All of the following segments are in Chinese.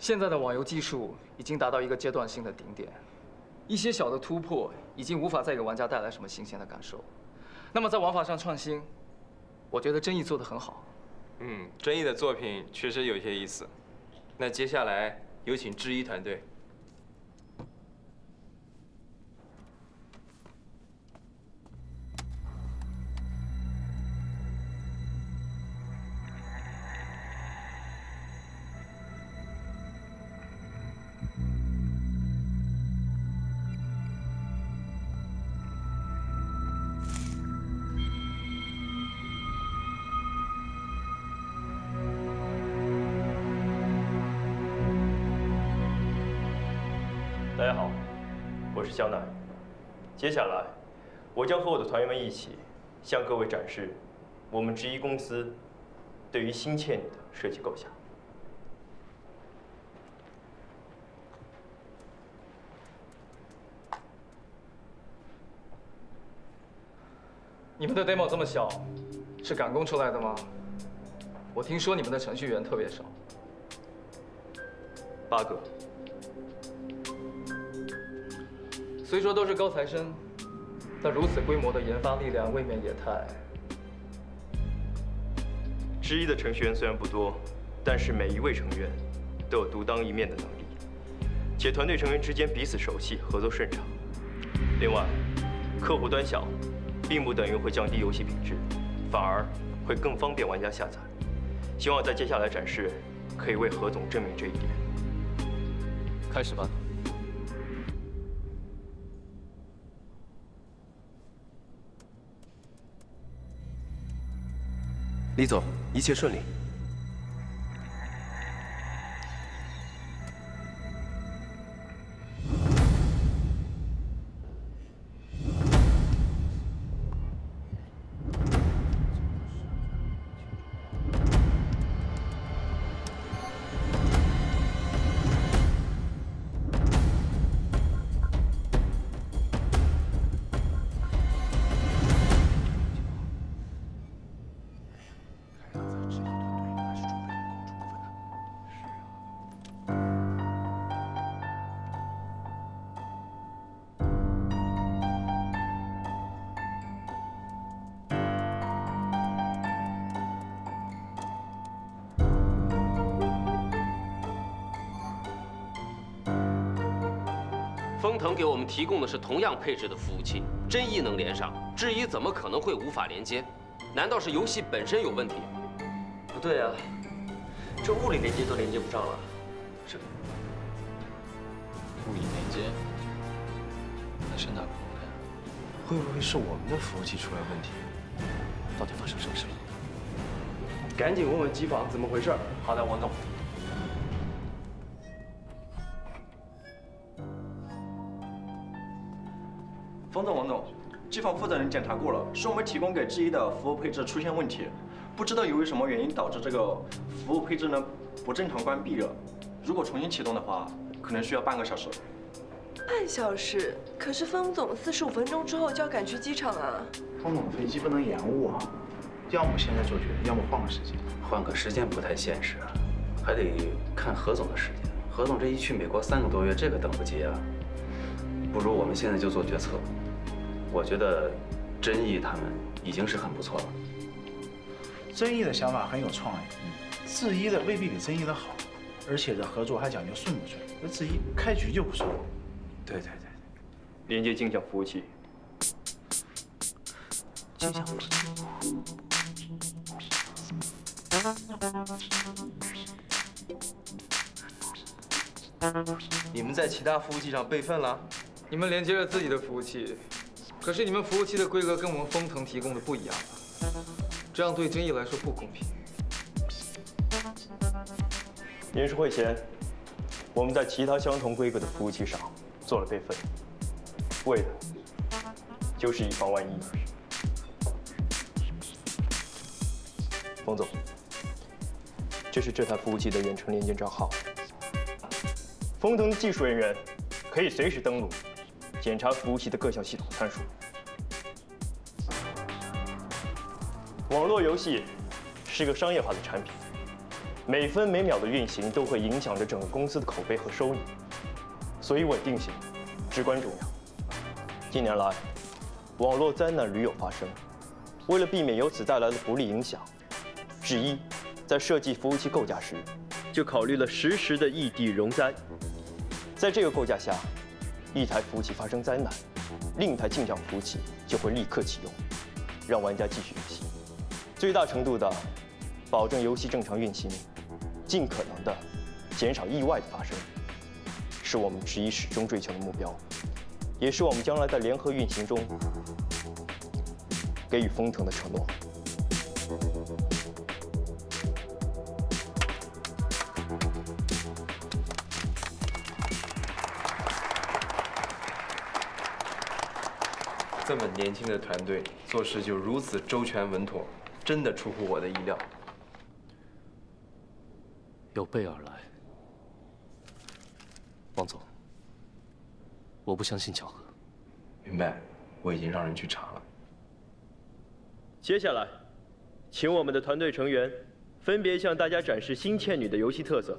现在的网游技术已经达到一个阶段性的顶点，一些小的突破已经无法再给玩家带来什么新鲜的感受。那么在玩法上创新，我觉得真义做得很好。真义的作品确实有些意思。那接下来有请智一团队。 大家好，我是江南。接下来，我将和我的团员们一起向各位展示我们智一公司对于新倩女的设计构想。你们的 demo 这么小，是赶工出来的吗？我听说你们的程序员特别少，8个。 虽说都是高材生，但如此规模的研发力量未免也太……智一的程序员虽然不多，但是每一位成员都有独当一面的能力，且团队成员之间彼此熟悉，合作顺畅。另外，客户端小，并不等于会降低游戏品质，反而会更方便玩家下载。希望在接下来展示可以为何总证明这一点。开始吧。 李总，一切顺利。风腾给我们提供的是同样配置的服务器，真义能连上，智一怎么可能会无法连接？难道是游戏本身有问题？不对啊，这物理连接都连接不上了，这物理连接，那是哪个部分？会不会是我们的服务器出了问题？到底发生什么事了？赶紧问问机房怎么回事。好的，王总。 王总，机房负责人检查过了，是我们提供给智一的服务配置出现问题，不知道由于什么原因导致这个服务配置呢不正常关闭了。如果重新启动的话，可能需要半个小时。半小时？可是风总45分钟之后就要赶去机场啊。风总飞机不能延误啊，要么现在做决定，要么换个时间。换个时间不太现实啊，还得看何总的时间。何总这一去美国3个多月，这个等不及啊。不如我们现在就做决策。 我觉得真义他们已经是很不错了。真义的想法很有创意，智一的未必比真义的好，而且这合作还讲究顺不顺。那智一开局就不顺。对。连接镜像服务器。镜像服务器。你们在其他服务器上备份了？你们连接了自己的服务器。 可是你们服务器的规格跟我们风腾提供的不一样啊，这样对真义来说不公平。研讨会前，我们在其他相同规格的服务器上做了备份，为的就是以防万一。冯总，这是这台服务器的远程连接账号。风腾的技术人员可以随时登录。 检查服务器的各项系统参数。网络游戏是个商业化的产品，每分每秒的运行都会影响着整个公司的口碑和收益，所以稳定性至关重要。近年来，网络灾难屡有发生，为了避免由此带来的不利影响，智一在设计服务器构架时，就考虑了实时的异地容灾。在这个构架下，一台服务器发生灾难，另一台镜像服务器就会立刻启用，让玩家继续游戏，最大程度的保证游戏正常运行，尽可能的减少意外的发生，是我们智一始终追求的目标，也是我们将来在联合运行中给予风腾的承诺。这么年轻的团队做事就如此周全稳妥，真的出乎我的意料。有备而来，王总，我不相信巧合。明白，我已经让人去查了。接下来，请我们的团队成员分别向大家展示新倩女的游戏特色。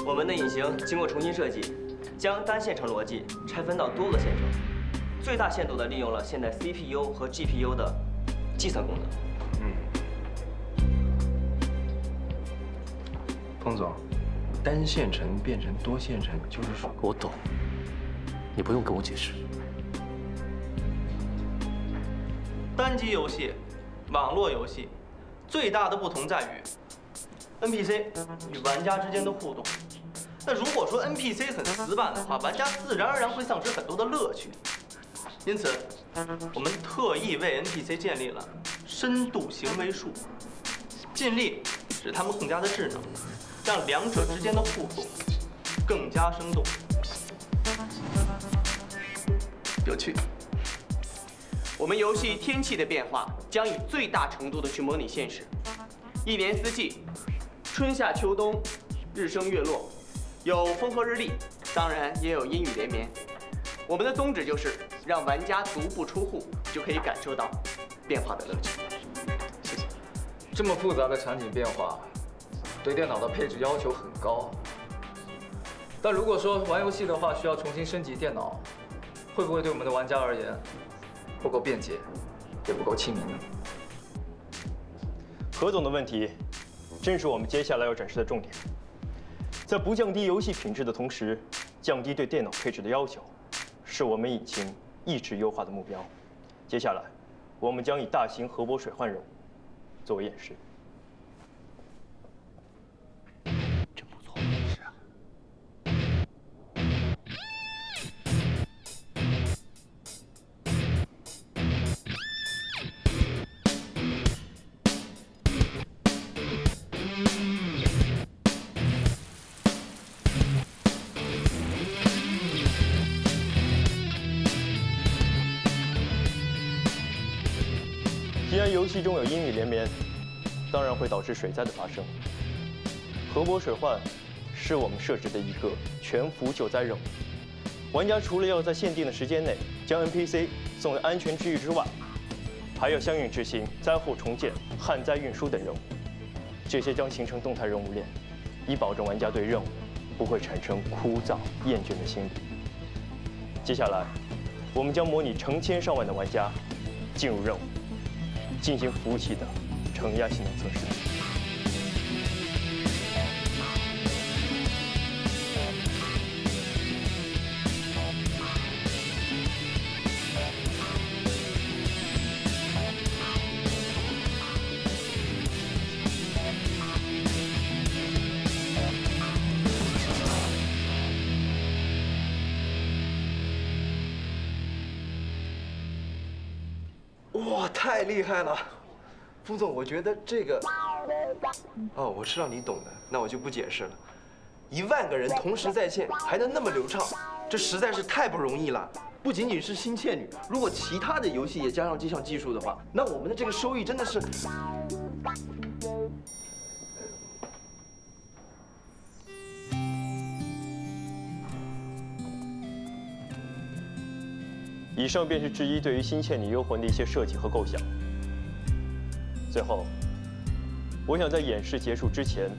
我们的引擎经过重新设计，将单线程逻辑拆分到多个线程，最大限度地利用了现代 CPU 和 GPU 的计算功能。彭总，单线程变成多线程，就是说……我懂，你不用跟我解释。单机游戏、网络游戏最大的不同在于 NPC 与玩家之间的互动。那如果说 NPC 很死板的话，玩家自然而然会丧失很多的乐趣。因此，我们特意为 NPC 建立了深度行为树，尽力使他们更加的智能，让两者之间的互动更加生动、有趣。我们游戏天气的变化将以最大程度的去模拟现实，一年四季，春夏秋冬，日升月落，有风和日丽，当然也有阴雨连绵。我们的宗旨就是让玩家足不出户就可以感受到变化的乐趣。谢谢。这么复杂的场景变化，对电脑的配置要求很高。但如果说玩游戏的话，需要重新升级电脑，会不会对我们的玩家而言不够便捷，也不够亲民呢？何总的问题，正是我们接下来要展示的重点。在不降低游戏品质的同时，降低对电脑配置的要求，是我们引擎一直优化的目标。接下来，我们将以大型核泊水患任务作为演示。真不错，是啊。既然游戏中有阴雨连绵，当然会导致水灾的发生。核泊水患是我们设置的一个全服救灾任务。玩家除了要在限定的时间内将 NPC 送到安全之域之外，还要相应执行灾后重建、旱灾运输等任务。这些将形成动态任务链，以保证玩家对任务不会产生枯燥、厌倦的心理。接下来，我们将模拟成千上万的玩家进入任务，进行服务器的承压性能测试。哇，太厉害了！冯总，我觉得这个……哦，我知道你懂的，那我就不解释了。10000个人同时在线，还能那么流畅，这实在是太不容易了。不仅仅是新倩女，如果其他的游戏也加上这项技术的话，那我们的这个收益真的是……以上便是智一对于《新倩女幽魂》的一些设计和构想。最后，我想在演示结束之前，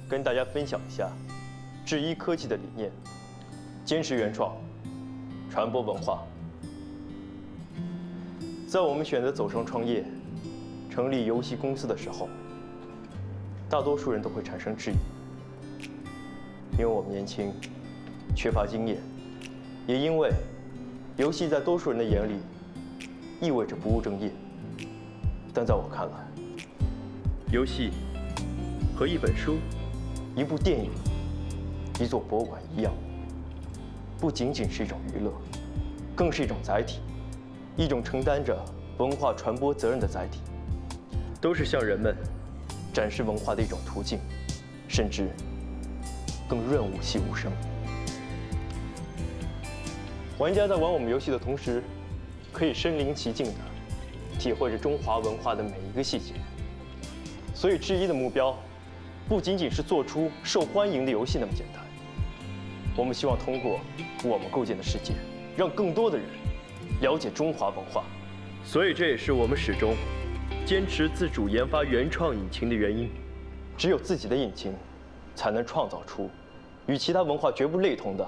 跟大家分享一下智一科技的理念：坚持原创，传播文化。在我们选择走上创业、成立游戏公司的时候，大多数人都会产生质疑，因为我们年轻，缺乏经验，也因为游戏在多数人的眼里意味着不务正业。但在我看来，游戏和一本书、一部电影、一座博物馆一样，不仅仅是一种娱乐，更是一种载体，一种承担着文化传播责任的载体，都是向人们展示文化的一种途径，甚至更润物细无声。玩家在玩我们游戏的同时，可以身临其境地体会着中华文化的每一个细节。所以智一的目标，不仅仅是做出受欢迎的游戏那么简单。我们希望通过我们构建的世界，让更多的人了解中华文化。所以这也是我们始终坚持自主研发原创引擎的原因。只有自己的引擎，才能创造出与其他文化绝不类同的，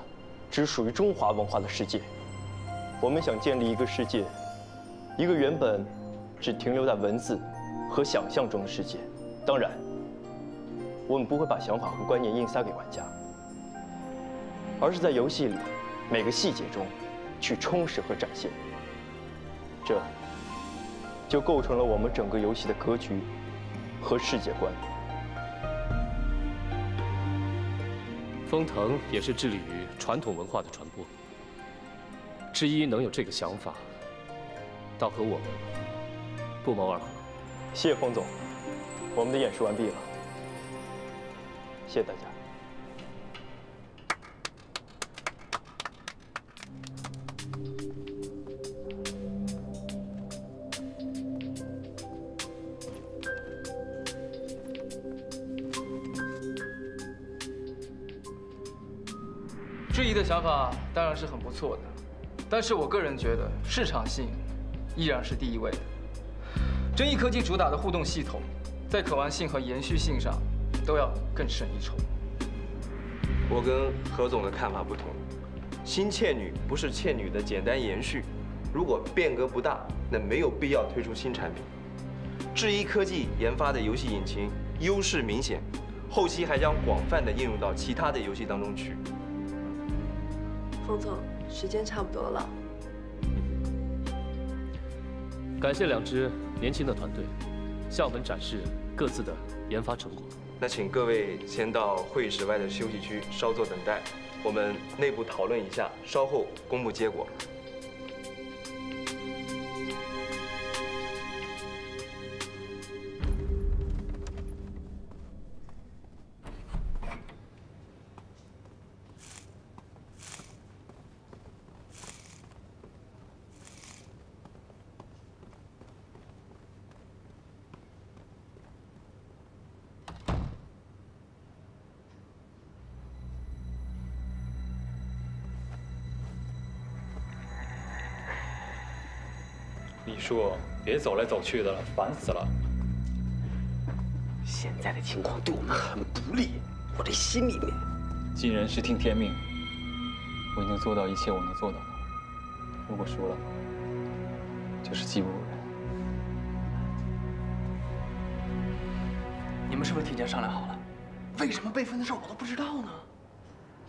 只属于中华文化的世界。我们想建立一个世界，一个原本只停留在文字和想象中的世界。当然，我们不会把想法和观念硬塞给玩家，而是在游戏里每个细节中去充实和展现。这就构成了我们整个游戏的格局和世界观。风腾也是致力于传统文化的传播。智一能有这个想法，倒和我们不谋而合。谢谢风总，我们的演示完毕了，谢谢大家。质疑的想法当然是很不错的，但是我个人觉得市场性依然是第一位的。臻益科技主打的互动系统，在可玩性和延续性上都要更胜一筹。我跟何总的看法不同，新倩女不是倩女的简单延续，如果变革不大，那没有必要推出新产品。智一科技研发的游戏引擎优势明显，后期还将广泛的应用到其他的游戏当中去。冯总，时间差不多了。感谢两支年轻的团队，向我们展示各自的研发成果。那请各位先到会议室外的休息区稍作等待，我们内部讨论一下，稍后公布结果。李叔，别走来走去的了，烦死了。现在的情况对我们很不利，我这心里面……尽人事听天命，我已经做到一切我能做到的。如果输了，就是技不如人。你们是不是提前商量好了？为什么备份的事我都不知道呢？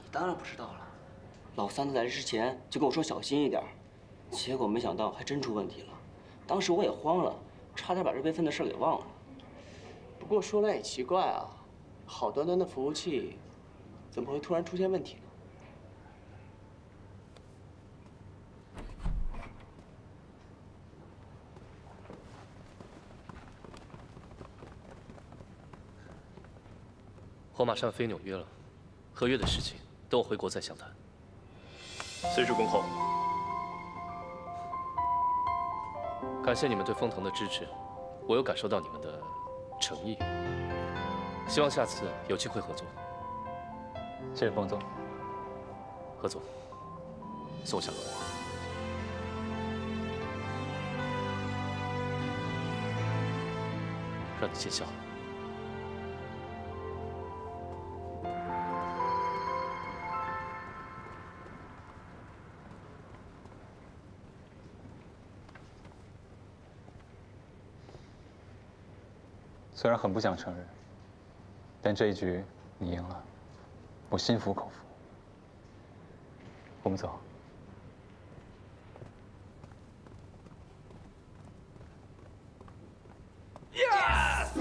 你当然不知道了。老三在来之前就跟我说小心一点，结果没想到还真出问题了。当时我也慌了，差点把这备份的事给忘了。不过说来也奇怪啊，好端端的服务器，怎么会突然出现问题呢？我马上飞纽约了，合约的事情等我回国再详谈。随时恭候。感谢你们对风腾的支持，我有感受到你们的诚意。希望下次有机会合作。谢谢风总。何总，送我下楼。让你见笑了。虽然很不想承认，但这一局你赢了，我心服口服。我们走。Yes!